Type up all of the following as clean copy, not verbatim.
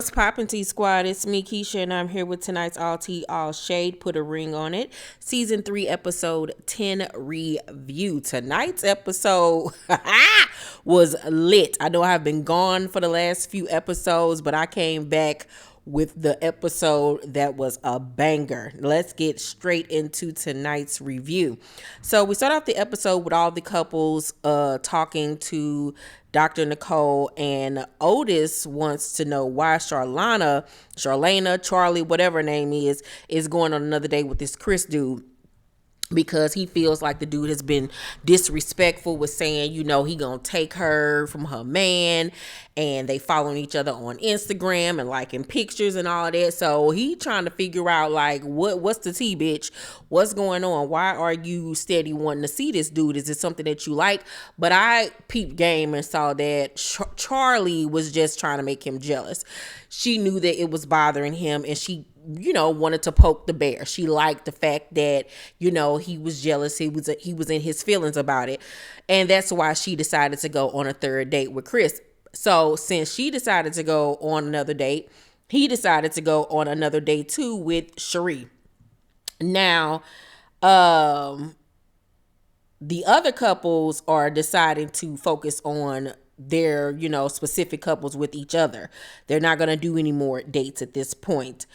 What's poppin' T Squad? It's me, Keisha, and I'm here with tonight's All Tea, All Shade. Put a ring on it. Season 3, episode 10 review. Tonight's episode was lit. I know I've been gone for the last few episodes, but I came back with the episode that was a banger. Let's get straight into tonight's review. So we start off the episode with all the couples talking to Dr. Nicole, and Otis wants to know why Charlana, Charlie, whatever her name is going on another date with this Chris dude, because he feels like the dude has been disrespectful with saying, he gonna take her from her man, and they following each other on Instagram and liking pictures and all of that. So he trying to figure out, like, what's the tea, bitch? What's going on? Why are you steady wanting to see this dude? Is it something that you like? But I peeped game and saw that Charlie was just trying to make him jealous. She knew that it was bothering him, and she wanted to poke the bear. She liked the fact that, he was jealous. He was in his feelings about it. And that's why she decided to go on a third date with Chris. So since she decided to go on another date, he decided to go on another date too with Sheree. Now, the other couples are deciding to focus on their, specific couples with each other. They're not going to do any more dates at this point.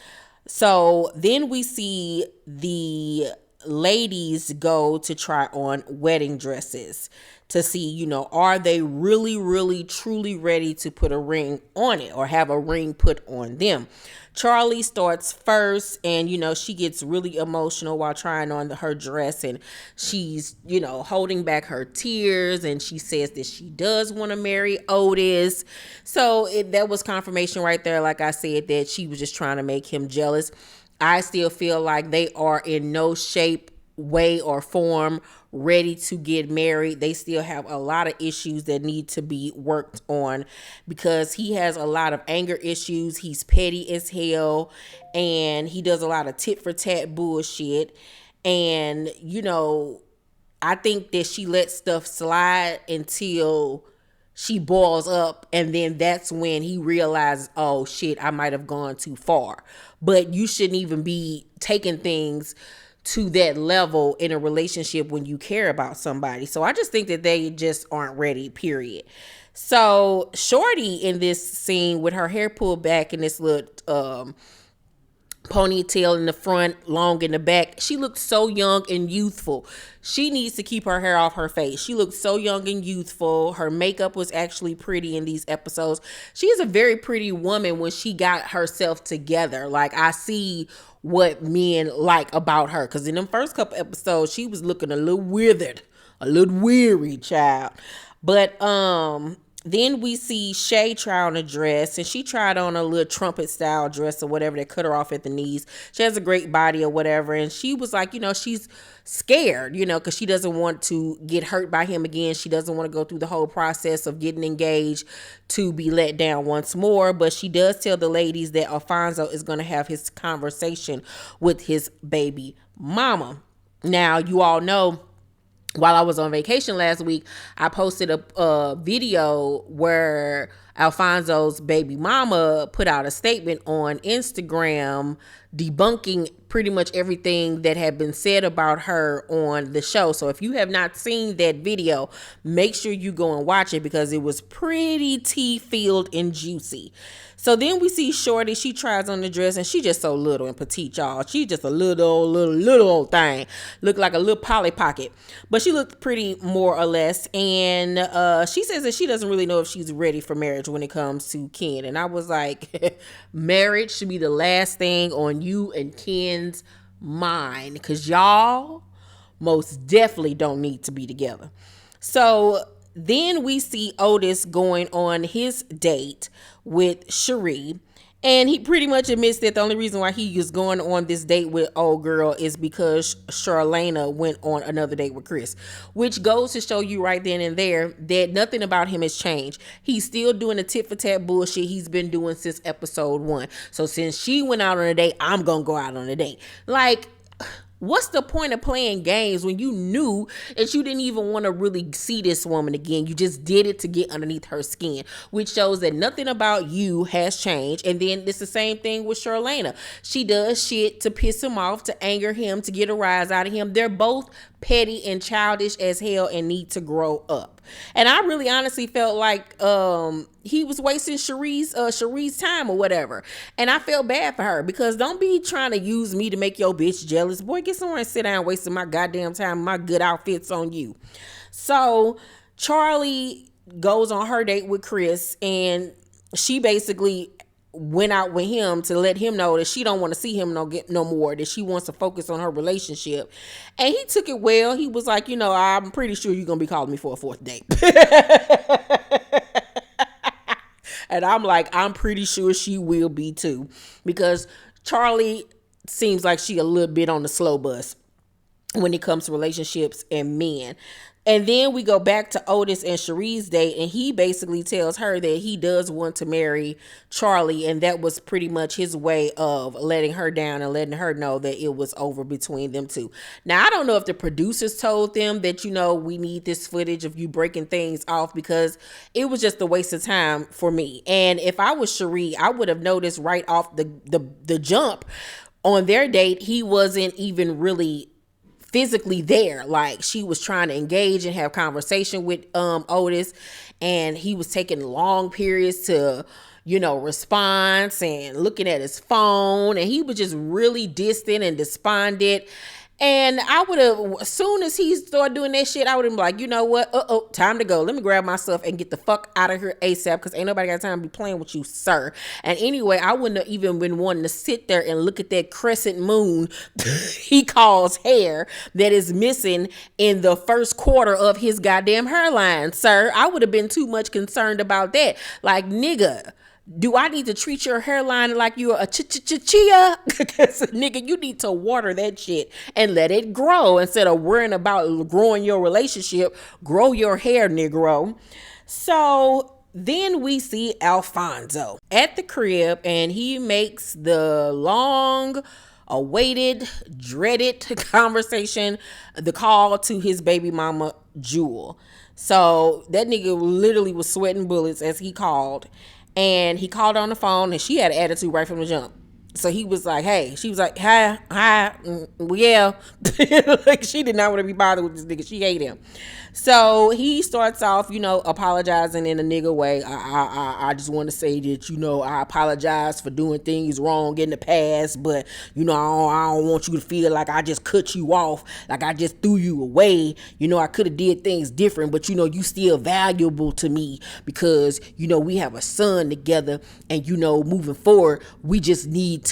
So then we see the ladies go to try on wedding dresses to see, are they really, really, truly ready to put a ring on it or have a ring put on them. Charlie starts first, and, she gets really emotional while trying on her dress, and she's, holding back her tears, and she says that she does want to marry Otis. So that was confirmation right there, like I said, that she was just trying to make him jealous. I still feel like they are in no shape, way, or form ready to get married. They still have a lot of issues that need to be worked on, because he has a lot of anger issues. He's petty as hell, and he does a lot of tit for tat bullshit. And I think that she lets stuff slide until she boils up, and then that's when he realizes, oh shit, I might have gone too far. But you shouldn't even be taking things to that level in a relationship when you care about somebody. So I just think that they just aren't ready, period. So Shorty in this scene with her hair pulled back in this little ponytail in the front, long in the back, she looks so young and youthful. She needs to keep her hair off her face. She looks so young and youthful. Her makeup was actually pretty in these episodes. She is a very pretty woman when she got herself together. Like, I see what men like about her, because in them first couple episodes she was looking a little withered, a little weary, child. But then we see Shay try on a dress, and she tried on a little trumpet style dress or whatever that cut her off at the knees. She has a great body or whatever, and she was like, she's scared, because she doesn't want to get hurt by him again. She doesn't want to go through the whole process of getting engaged to be let down once more. But she does tell the ladies that Alfonso is going to have his conversation with his baby mama. Now, you all know, while I was on vacation last week, I posted a video where Alfonso's baby mama put out a statement on Instagram debunking pretty much everything that had been said about her on the show. So if you have not seen that video, make sure you go and watch it, because it was pretty tea-filled and juicy. So then we see Shorty. She tries on the dress, and she just so little and petite, y'all. She just a little old thing. Looked like a little Polly Pocket. But she looked pretty, more or less. And she says that she doesn't really know if she's ready for marriage when it comes to Ken. And I was like, marriage should be the last thing on you and Ken's mind, because y'all most definitely don't need to be together. So then we see Otis going on his date with Sheree, and he pretty much admits that the only reason why he is going on this date with old girl is because Charlana went on another date with Chris, which goes to show you right then and there that nothing about him has changed. He's still doing the tit for tat bullshit he's been doing since episode 1. So since she went out on a date, I'm gonna go out on a date. Like, What's the point of playing games when you knew that you didn't even want to really see this woman again? You just did it to get underneath her skin, which shows that nothing about you has changed. And then it's the same thing with Charlena. She does shit to piss him off, to anger him, to get a rise out of him. They're both petty and childish as hell and need to grow up. And I really honestly felt like he was wasting Sheree's time or whatever. And I felt bad for her, because don't be trying to use me to make your bitch jealous. Boy, get somewhere and sit down wasting my goddamn time, my good outfits on you. So Charlie goes on her date with Chris, and she basically went out with him to let him know that she don't want to see him no more, that she wants to focus on her relationship. And he took it well. He was like, I'm pretty sure you're gonna be calling me for a fourth date. And I'm like, I'm pretty sure she will be too, because Charlie seems like she a little bit on the slow bus when it comes to relationships and men. And then we go back to Otis and Sheree's date, and he basically tells her that he does want to marry Charlie, and that was pretty much his way of letting her down and letting her know that it was over between them two. Now, I don't know if the producers told them that, we need this footage of you breaking things off, because it was just a waste of time for me. And if I was Sheree, I would have noticed right off the jump on their date, he wasn't even really physically there. Like, she was trying to engage and have conversation with Otis, and he was taking long periods to response and looking at his phone, and he was just really distant and despondent. And I would have, as soon as he started doing that shit, I would have been like, you know what? Time to go. Let me grab my stuff and get the fuck out of here ASAP, because ain't nobody got time to be playing with you, sir. And anyway, I wouldn't have even been wanting to sit there and look at that crescent moon he calls hair that is missing in the first quarter of his goddamn hairline, sir. I would have been too much concerned about that. Like, nigga, do I need to treat your hairline like you're a chia? Because, nigga, you need to water that shit and let it grow instead of worrying about growing your relationship. Grow your hair, Negro. So then we see Alfonso at the crib, and he makes the long awaited, dreaded conversation, the call to his baby mama, Jewel. So that nigga literally was sweating bullets as he called. And he called on the phone, and she had an attitude right from the jump. So he was like, hey, she was like, hi, yeah. Like, she did not want to be bothered with this nigga. She hated him. So he starts off, apologizing in a nigga way. I just want to say that, I apologize for doing things wrong in the past, but, I don't want you to feel like I just cut you off, like I just threw you away. I could have did things different, but, you still valuable to me, because, we have a son together, and, moving forward, we just need to,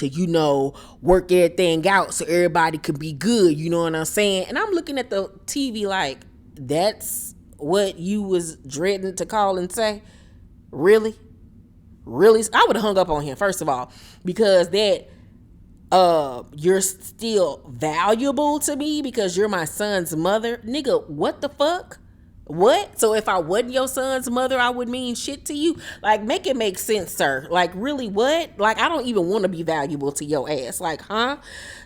work everything out so everybody could be good. You know what I'm saying? And I'm looking at the TV like, that's what you was dreading to call and say? Really? I would have hung up on him, first of all, because that you're still valuable to me because you're my son's mother. Nigga, what the fuck? What? So if I wasn't your son's mother, I would mean shit to you? Like, make it make sense, sir. Like, really, what? Like, I don't even want to be valuable to your ass. Like, huh?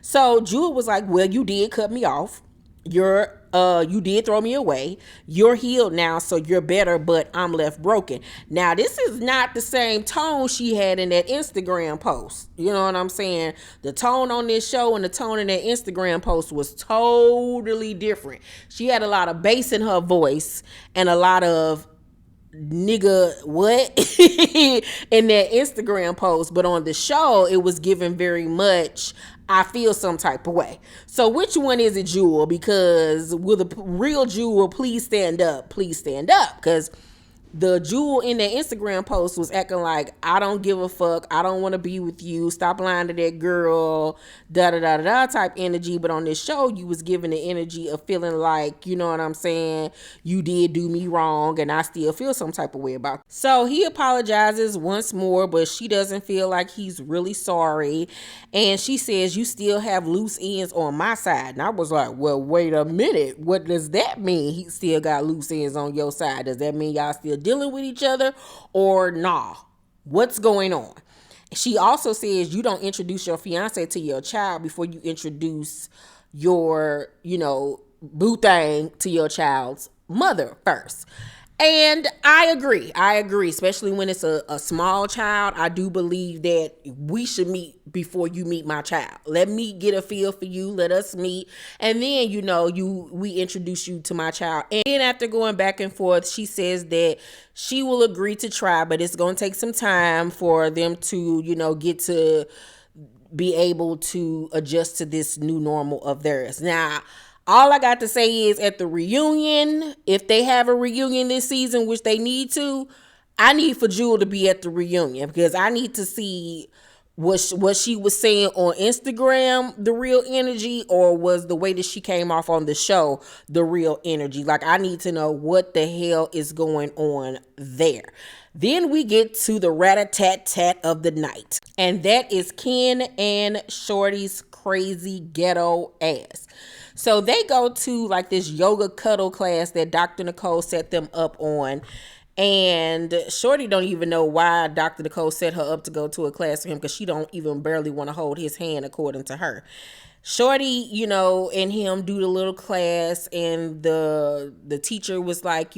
So Jewel was like, well, you did cut me off. You did throw me away. You're healed now, so you're better, but I'm left broken. Now, this is not the same tone she had in that Instagram post. You know what I'm saying? The tone on this show and the tone in that Instagram post was totally different. She had a lot of bass in her voice and a lot of nigga what in that Instagram post, but on the show it was given very much I feel some type of way. So which one is it, Jewel? Because will the real Jewel please stand up? Please stand up, because the Jewel in the Instagram post was acting like, I don't give a fuck, I don't want to be with you, stop lying to that girl, da-da-da-da-da type energy. But on this show, you was giving the energy of feeling like, you know what I'm saying, you did do me wrong, and I still feel some type of way about it. So he apologizes once more, but she doesn't feel like he's really sorry. And she says, you still have loose ends on my side. And I was like, well, wait a minute. What does that mean? He still got loose ends on your side. Does that mean y'all still dealing with each other, or nah? What's going on? She also says you don't introduce your fiance to your child before you introduce your, boo thing to your child's mother first. And I agree, especially when it's a small child. I do believe that we should meet before you meet my child. Let me get a feel for you. Let us meet. And then, we introduce you to my child. And then after going back and forth, she says that she will agree to try, but it's going to take some time for them to, get to be able to adjust to this new normal of theirs. Now, all I got to say is at the reunion, if they have a reunion this season, which they need to, I need for Jewel to be at the reunion because I need to see what she was saying on Instagram, the real energy, or was the way that she came off on the show, the real energy. Like, I need to know what the hell is going on there. Then we get to the rat-a-tat-tat of the night. And that is Ken and Shorty's crazy ghetto ass. So they go to like this yoga cuddle class that Dr. Nicole set them up on. And Shorty don't even know why Dr. Nicole set her up to go to a class with him because she don't even barely want to hold his hand according to her. Shorty, and him do the little class, and the teacher was like,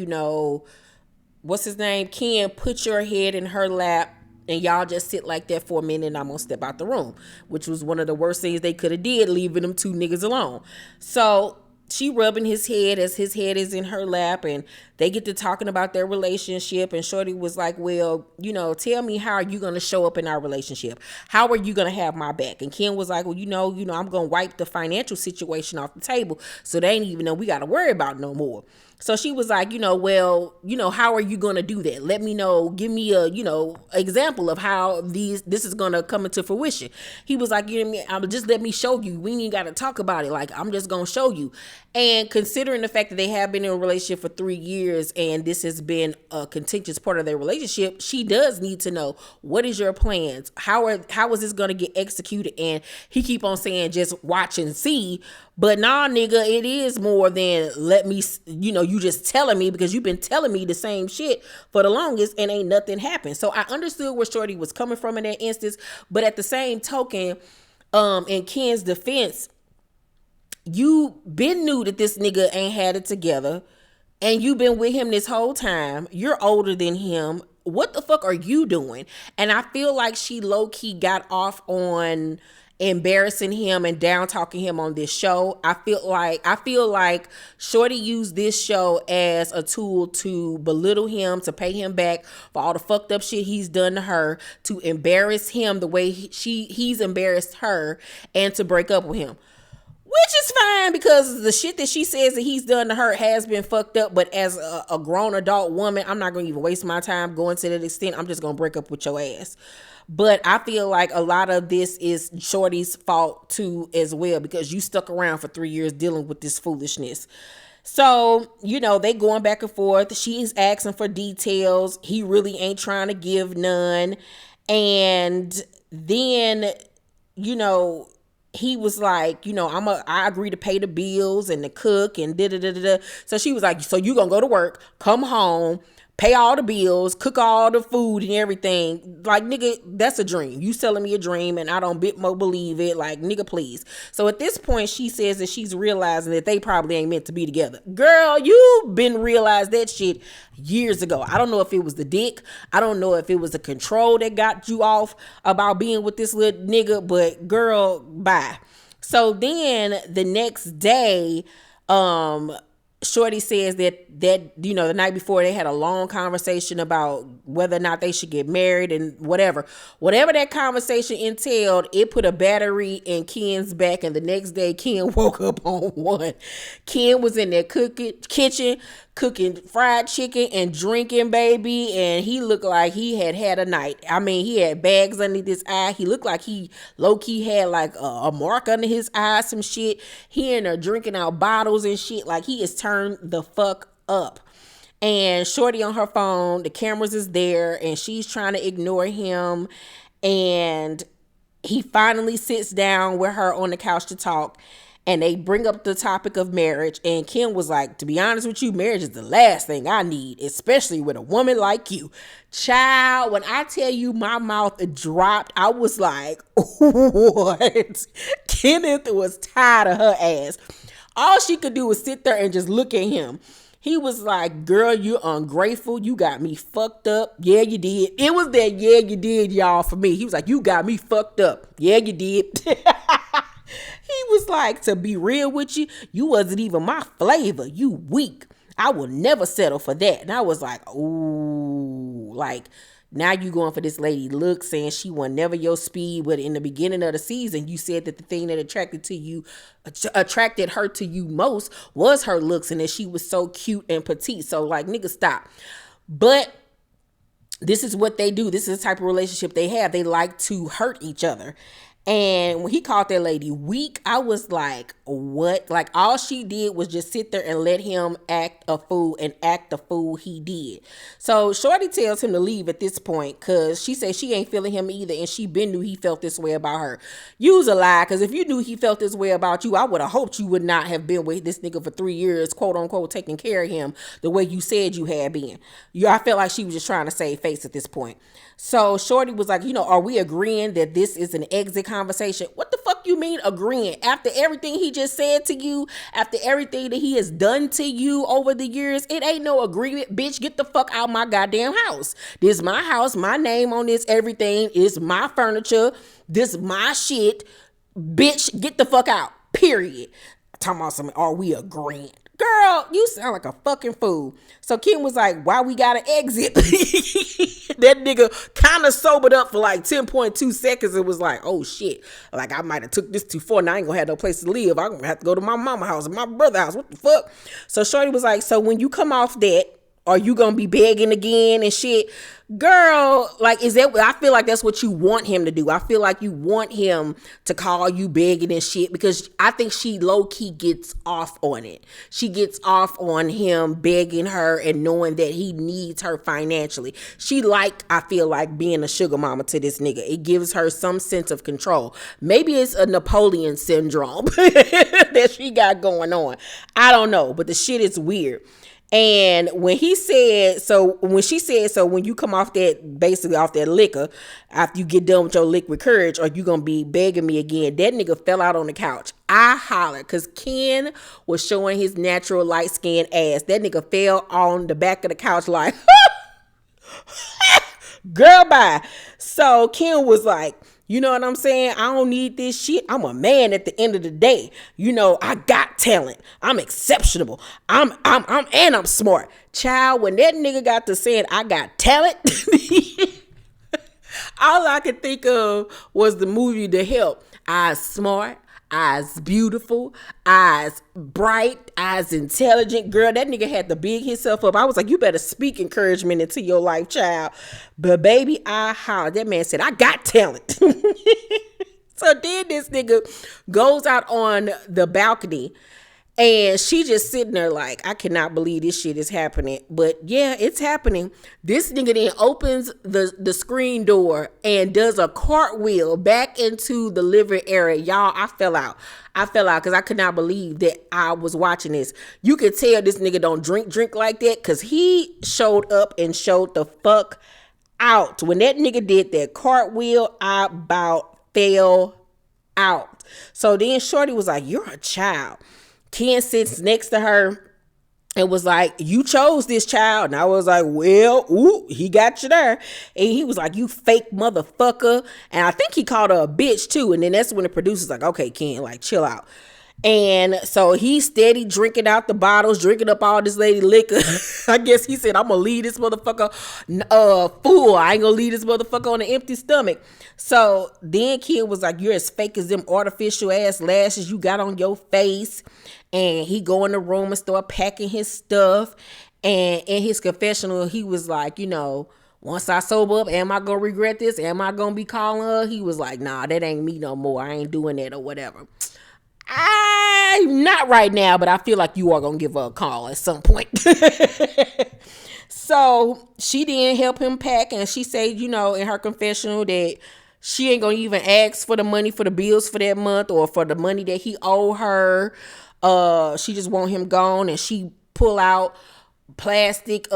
what's his name? Ken, put your head in her lap and y'all just sit like that for a minute and I'm gonna step out the room, which was one of the worst things they could have did, leaving them two niggas alone. So she rubbing his head as his head is in her lap, and they get to talking about their relationship. And Shorty was like, well, tell me, how are you going to show up in our relationship? How are you going to have my back? And Ken was like, well, I'm going to wipe the financial situation off the table, so they ain't even know we got to worry about no more. So she was like, well, how are you going to do that? Let me know. Give me a, example of how this is going to come into fruition. He was like, just let me show you. We ain't got to talk about it. Like, I'm just going to show you. And considering the fact that they have been in a relationship for 3 years and this has been a contentious part of their relationship, she does need to know, what is your plans? How is this going to get executed? And he keep on saying, just watch and see. But nah, nigga, it is more than let me, you just telling me, because you've been telling me the same shit for the longest and ain't nothing happened. So I understood where Shorty was coming from in that instance. But at the same token, in Ken's defense, you been knew that this nigga ain't had it together, and you been with him this whole time. You're older than him. What the fuck are you doing? And I feel like she low-key got off on embarrassing him and down talking him on this show. I feel like Shorty used this show as a tool to belittle him, to pay him back for all the fucked up shit he's done to her, to embarrass him the way he's embarrassed her, and to break up with him. Which is fine, because the shit that she says that he's done to her has been fucked up. But as a grown adult woman, I'm not going to even waste my time going to that extent. I'm just going to break up with your ass. But I feel like a lot of this is Shorty's fault too as well, because you stuck around for 3 years dealing with this foolishness. So, they going back and forth. She's asking for details. He really ain't trying to give none. And then, he was like, I agree to pay the bills and the cook and da-da-da-da-da. So she was like, so you gonna go to work, come home, pay all the bills, cook all the food and everything. Like, nigga, that's a dream. You selling me a dream and I don't bit more believe it. Like, nigga, please. So at this point, she says that she's realizing that they probably ain't meant to be together. Girl, you've been realized that shit years ago. I don't know if it was the dick. I don't know if it was the control that got you off about being with this little nigga, but girl, bye. So then the next day, Shorty says that the night before they had a long conversation about whether or not they should get married and whatever that conversation entailed. It put a battery in Ken's back, and the next day Ken woke up on one. Ken was in their kitchen cooking fried chicken and drinking, baby, and he looked like he had a night. I mean, he had bags underneath his eye. He looked like he low-key had like a mark under his eye, some shit. He in there drinking out bottles and shit. Like, he is turned the fuck up. And Shorty on her phone, the cameras is there, and she's trying to ignore him. And he finally sits down with her on the couch to talk. and they bring up the topic of marriage. And Kim was like, to be honest with you, marriage is the last thing I need, especially with a woman like you. Child, when I tell you my mouth dropped, I was like, what? Kenneth was tired of her ass. All she could do was sit there and just look at him. He was like, girl, you're ungrateful. You got me fucked up. Yeah, you did. It was that yeah, you did, y'all, for me. He was like, you got me fucked up. Yeah, you did. He was like, to be real with you, you wasn't even my flavor. You weak. I will never settle for that. And I was like, ooh, like, now you going for this lady look, saying she was never your speed. But in the beginning of the season, you said that the thing that attracted her to you most was her looks, and that she was so cute and petite. So like, nigga, stop. But this is what they do. This is the type of relationship they have. They like to hurt each other. And when he called that lady weak, I was like, what? Like, all she did was just sit there and let him act a fool, and act the fool he did. So Shorty tells him to leave at this point, because she says she ain't feeling him either, and she been knew he felt this way about her. You's a lie, because if you knew he felt this way about you, I would have hoped you would not have been with this nigga for 3 years, quote unquote, taking care of him the way you said you had been. I felt like she was just trying to save face at this point. So Shorty was like, are we agreeing that this is an exit conversation? What the fuck you mean agreeing? After everything he just said to you, after everything that he has done to you over the years, it ain't no agreement. Bitch, get the fuck out my goddamn house. This is my house, my name on this, everything is my furniture, this my shit. Bitch, get the fuck out, period. Talking about something, are we agreeing? Girl, you sound like a fucking fool. So Kim was like, why we gotta exit? That nigga kind of sobered up for like 10.2 seconds. It was like, oh shit. Like, I might have took this too far. Now I ain't gonna have no place to live. I'm gonna have to go to my mama house and my brother house. What the fuck? So Shorty was like, so when you come off that, are you gonna be begging again and shit? Girl, like, is that, I feel like that's what you want him to do. I feel like you want him to call you begging and shit, because I think she low-key gets off on it. She gets off on him begging her and knowing that he needs her financially. I feel like being a sugar mama to this nigga. It gives her some sense of control. Maybe it's a Napoleon syndrome that she got going on. I don't know, but the shit is weird. And when she said, so when you come off that, basically off that liquor, after you get done with your liquid courage, or you gonna be begging me again, that nigga fell out on the couch. I hollered, because Ken was showing his natural light skinned ass. That nigga fell on the back of the couch like, girl, bye. So Ken was like, you know what I'm saying? I don't need this shit. I'm a man at the end of the day. I got talent. I'm exceptional. I'm smart. Child, when that nigga got to saying I got talent, all I could think of was the movie The Help. Eyes smart, eyes beautiful, eyes bright, eyes intelligent. Girl, that nigga had to big himself up. I was like, you better speak encouragement into your life, child. But baby, I hollered. That man said, I got talent. So then this nigga goes out on the balcony, and she just sitting there like, I cannot believe this shit is happening. But yeah, it's happening. This nigga then opens the screen door and does a cartwheel back into the living area. Y'all, I fell out because I could not believe that I was watching this. You could tell this nigga don't drink like that, because he showed up and showed the fuck out. When that nigga did that cartwheel, I about fell out. So then Shorty was like, you're a child. Ken sits next to her and was like, you chose this child. And I was like, well, ooh, he got you there. And he was like, you fake motherfucker. And I think he called her a bitch too. And then that's when the producer's like, okay, Ken, like, chill out. And so he's steady drinking out the bottles, drinking up all this lady liquor. I guess he said, I'm gonna leave this motherfucker full. I ain't gonna leave this motherfucker on an empty stomach. So then Kid was like, you're as fake as them artificial ass lashes you got on your face. And he go in the room and start packing his stuff. And in his confessional, he was like, once I sober up, am I gonna regret this? Am I gonna be calling her? He was like, nah, that ain't me no more. I ain't doing that or whatever. I'm not right now, but I feel like you are going to give her a call at some point. So she didn't help him pack, and she said, in her confessional that She ain't gonna even ask for the money for the bills for that month or for the money that he owe her. She just want him gone, and she pull out plastic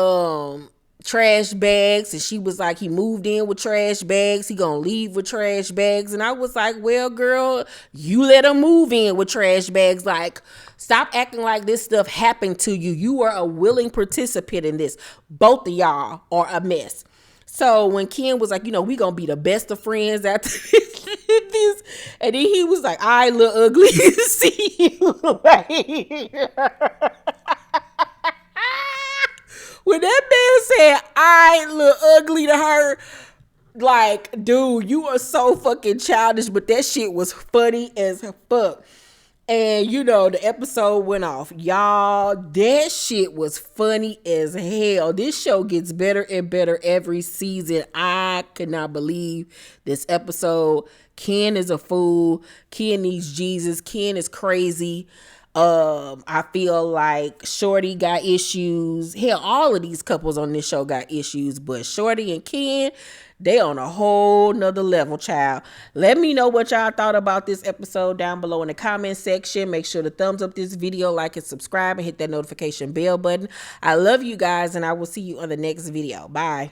trash bags, and she was like, he moved in with trash bags, he gonna leave with trash bags. And I was like, well, girl, you let him move in with trash bags. Like, stop acting like this stuff happened to you. You are a willing participant in this. Both of y'all are a mess. So when Ken was like, we gonna be the best of friends after this, and then he was like, I look ugly to see you right here. When that man said, I look ugly to her, like, dude, you are so fucking childish, but that shit was funny as fuck. And, the episode went off. Y'all, that shit was funny as hell. This show gets better and better every season. I could not believe this episode. Ken is a fool. Ken needs Jesus. Ken is crazy. I feel like Shorty got issues. Hell, all of these couples on this show got issues, but Shorty and Ken, they on a whole nother level, child. Let me know what y'all thought about this episode down below in the comment section. Make sure to thumbs up this video, like and subscribe, and hit that notification bell button. I love you guys, and I will see you on the next video. Bye.